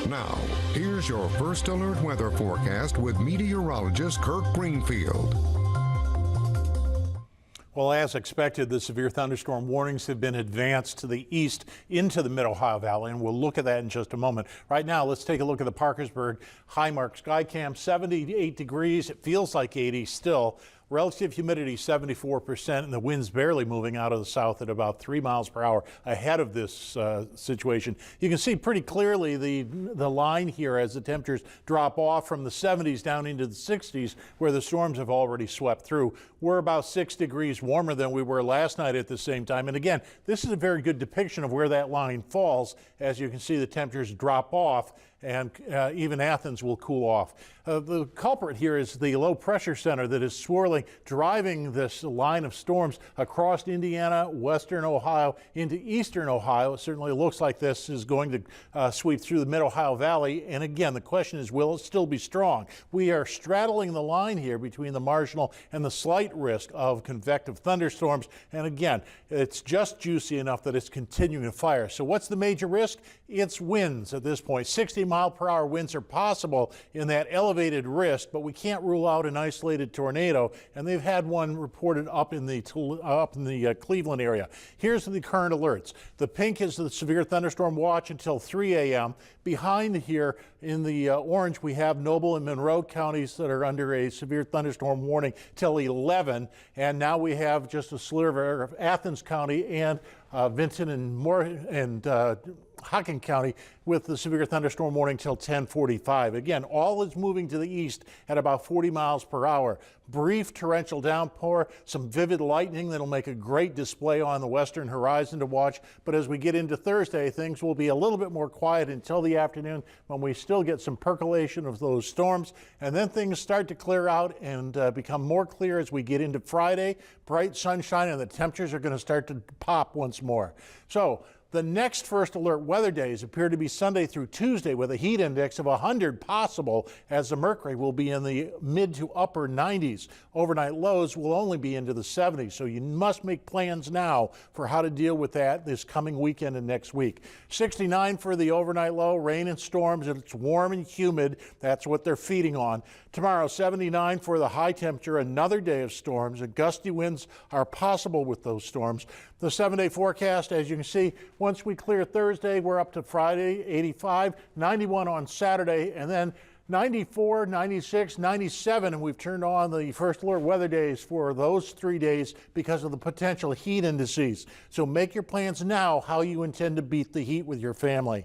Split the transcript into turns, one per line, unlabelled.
Now, here's your first alert weather forecast with meteorologist Kirk Greenfield.
Well, as expected, the severe thunderstorm warnings have been advanced to the east into the mid-Ohio Valley, and we'll look at that in just a moment. Right now, let's take a look at the Parkersburg Highmark Skycam. 78 degrees. It feels like 80 still. Relative humidity 74%, and the wind's barely moving out of the south at about 3 miles per hour ahead of this situation. You can see pretty clearly the line here as the temperatures drop off from the 70s down into the 60s, where the storms have already swept through. We're about 6 degrees warmer than we were last night at the same time. And again, this is a very good depiction of where that line falls. As you can see, the temperatures drop off, and even Athens will cool off. The culprit here is the low pressure center that is swirling, driving this line of storms across Indiana, western Ohio, into eastern Ohio. It certainly looks like this is going to sweep through the mid-Ohio Valley. And again, the question is, will it still be strong? We are straddling the line here between the marginal and the slight risk of convective thunderstorms. And again, it's just juicy enough that it's continuing to fire. So what's the major risk? It's winds at this point. 60-mile-per-hour winds are possible in that elevated risk, but we can't rule out an isolated tornado, and they've had one reported up in the Cleveland area. Here's the current alerts. The pink is the severe thunderstorm watch until 3 a.m. Behind here in the orange, we have Noble and Monroe counties that are under a severe thunderstorm warning till 11, and now we have just a sliver of Athens County and Vinton and Hocking County with the severe thunderstorm warning till 10:45. Again, all is moving to the east at about 40 miles per hour. Brief torrential downpour, some vivid lightning that'll make a great display on the western horizon to watch. But as we get into Thursday, things will be a little bit more quiet until the afternoon, when we still get some percolation of those storms. And then things start to clear out and become more clear as we get into Friday. Bright sunshine, and the temperatures are going to start to pop once more. So the next first alert weather days appear to be Sunday through Tuesday, with a heat index of 100 possible, as the mercury will be in the mid to upper 90s. Overnight lows will only be into the 70s, so you must make plans now for how to deal with that this coming weekend and next week. 69 for the overnight low, rain and storms. It's warm and humid. That's what they're feeding on. Tomorrow, 79 for the high temperature, another day of storms, and gusty winds are possible with those storms. The 7-day forecast, as you can see, once we clear Thursday, we're up to Friday, 85, 91 on Saturday, and then 94, 96, 97, and we've turned on the first alert weather days for those 3 days because of the potential heat indices. So make your plans now how you intend to beat the heat with your family.